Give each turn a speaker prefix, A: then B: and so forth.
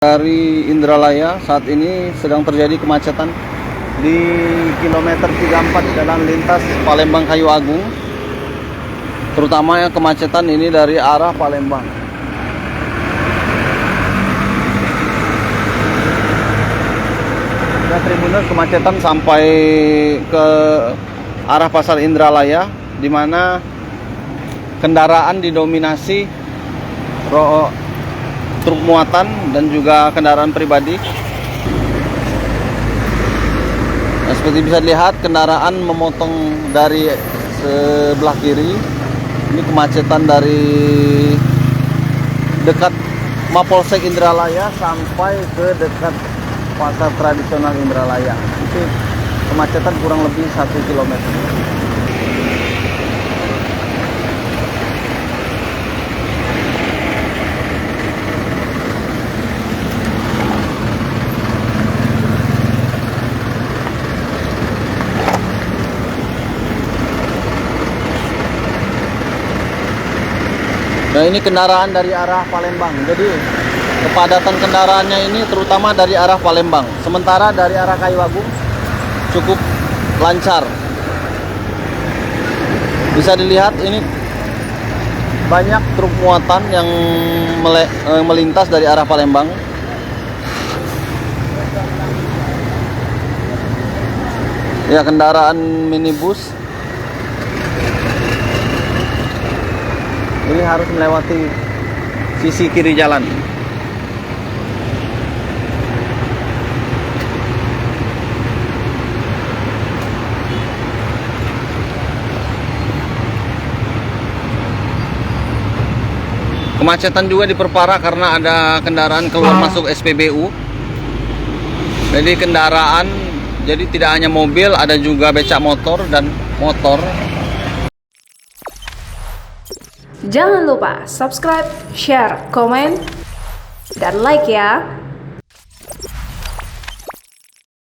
A: Dari Indralaya saat ini sedang terjadi kemacetan di kilometer 34 jalan lintas Palembang Kayu Agung, terutama kemacetan ini dari arah Palembang. Ya, Tribuners, kemacetan sampai ke arah Pasar Indralaya, di mana kendaraan didominasi truk muatan dan juga kendaraan pribadi. Nah, seperti bisa dilihat, kendaraan memotong dari sebelah kiri. Ini kemacetan dari dekat Mapolsek Indralaya sampai ke dekat pasar tradisional Indralaya. Itu kemacetan kurang lebih 1 kilometer. Nah, ini kendaraan dari arah Palembang. Jadi kepadatan kendaraannya ini terutama dari arah Palembang. Sementara dari arah Kayu Agung cukup lancar. Bisa dilihat ini banyak truk muatan yang melintas dari arah Palembang. Ya, kendaraan minibus ini harus melewati sisi kiri jalan. Kemacetan juga diperparah karena ada kendaraan keluar masuk SPBU. Jadi kendaraan, jadi tidak hanya mobil, ada juga becak motor dan motor.
B: Jangan lupa subscribe, share, komen, dan like ya.